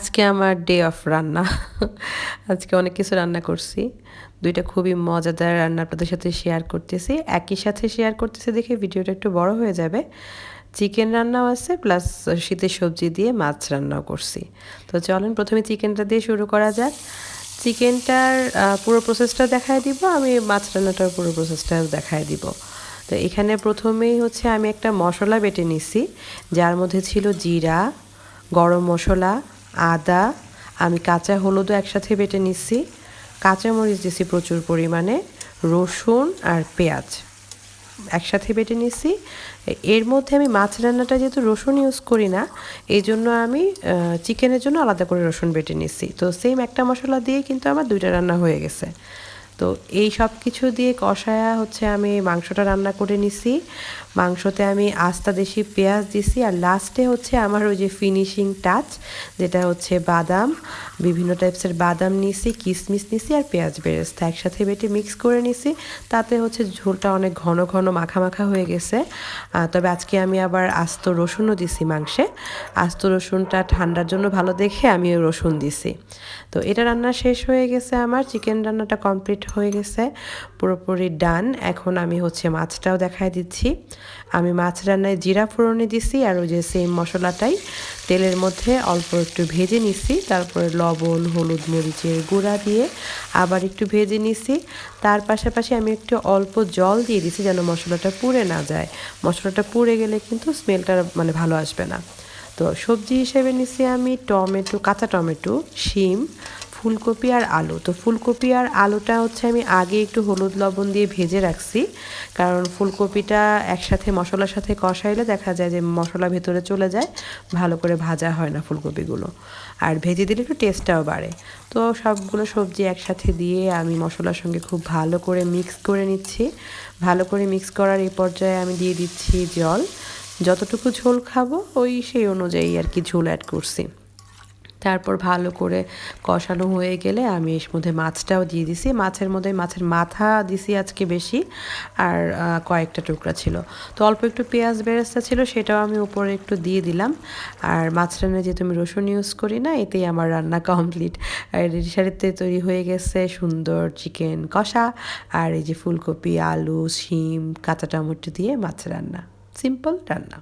আজকে আমার day of রান্না। আজকে অনেক কিছু রান্না করছি। ২ টা খুবই মজাদার রান্না আপনাদের সাথে শেয়ার করতেছি। একই সাথে শেয়ার করতেছি দেখে ভিডিওটা একটু বড় হয়ে যাবে। চিকেন রান্নাও আছে প্লাস শীতের সবজি দিয়ে মাছ রান্নাও করছি। তো চলেন ১ম এ চিকেনটা দিয়ে শুরু করা যাক। চিকেনটার পুরো প্রসেসটা দেখায় দিব। আমি মাছ রান্নাটার পুরো প্রসেসটা দেখায় দিব। তো এখানে ১ম এই হচ্ছে আমি একটা মসলা বেটে নিছি। যার মধ্যে ছিল জিরা, গরম মসলা, আদা, আমি কাঁচা হলুদও একসাথে বেটে নিচ্ছি, কাঁচামরিচ দিছি প্রচুর পরিমাণে, রসুন আর পেঁয়াজ একসাথে বেটে নিচ্ছি। এর মধ্যে আমি মাছ রান্নাটা যেহেতু রসুন ইউজ করি না, এই জন্য আমি চিকেনের জন্য আলাদা করে রসুন বেটে নিচ্ছি। তো সেম একটা মশলা দিয়ে কিন্তু আমার ২টা রান্না হয়ে গেছে। তো এই সব কিছু দিয়ে কষায়া হচ্ছে আমি মাংসটা রান্না করে নিছি। মাংসতে আমি আস্তা দেশি পেঁয়াজ দিছি আর লাস্টে হচ্ছে আমার ওই যে ফিনিশিং টাচ, যেটা হচ্ছে বাদাম, বিভিন্ন টাইপসের বাদাম নিছি, কিশমিশ নিছি আর পেঁয়াজ বেরেস্তা একসাথে বেটে মিক্স করে নিছি। তাতে হচ্ছে ঝোলটা অনেক ঘন ঘন মাখা মাখা হয়ে গেছে। তবে আজকে আমি আবার আস্ত রসুনও দিছি মাংসে। আস্ত রসুনটা ঠান্ডার জন্য ভালো দেখে আমি রসুন দিছি। তো এটা রান্না শেষ হয়ে গেছে, আমার চিকেন রান্নাটা কমপ্লিট হয়ে গেছে, পুরোপুরি ডান। এখন আমি হচ্ছে মাছটাও দেখায় দিচ্ছি। আমি মাছ রান্নায় জিরা ফোড়নে দিছি আর ওই যে সেম মশলাটাই তেলের মধ্যে অল্প একটু ভেজে নিছি, তারপরে লবণ, হলুদ, মরিচের গুঁড়া দিয়ে আবার একটু ভেজে নিছি। তার পাশাপাশি আমি একটু অল্প জল দিয়ে দিছি যেন মশলাটা পুড়ে না যায়। মশলাটা পুড়ে গেলে কিন্তু স্মেলটা মানে ভালো আসবে না। তো সবজি হিসেবে নিছি আমি টমেটো, কাঁচা টমেটো, শিম, ফুলকপি আর আলু। তো ফুলকপি আর আলুটা হচ্ছে আমি আগে একটু হলুদ লবণ দিয়ে ভেজে রাখছি, কারণ ফুলকপিটা একসাথে মশলার সাথে কষাইলে দেখা যায় যে মশলা ভেতরে চলে যায়, ভালো করে ভাজা হয় না ফুলকপিগুলো, আর ভেজে দিলে একটু টেস্টটাও বাড়ে। তো সবগুলো সবজি একসাথে দিয়ে আমি মশলার সঙ্গে খুব ভালো করে মিক্স করে নিচ্ছি। ভালো করে মিক্স করার এই পর্যায়ে আমি দিয়ে দিচ্ছি জল। যতটুকু ঝোল খাবো ওই সেই অনুযায়ী আর কি ঝোল অ্যাড করছি। তারপর ভালো করে কষানো হয়ে গেলে আমি এর মধ্যে মাছটাও দিয়ে দিছি। মাছের মধ্যে মাছের মাথা দিছি আজকে বেশি, আর কয়েকটা টুকরা ছিল। তো অল্প একটু পেঁয়াজ বেরেস্তা ছিল, সেটাও আমি উপরে একটু দিয়ে দিলাম। আর মাছ রান্নায় যেহেতু আমি রসুন ইউজ করি না, এতেই আমার রান্না কমপ্লিট। আর রেডি সারিতে তৈরি হয়ে গেছে সুন্দর চিকেন কষা আর এই যে ফুলকপি, আলু, শিম, কাঁচা টমেটো দিয়ে মাছ রান্না, সিম্পল রান্না।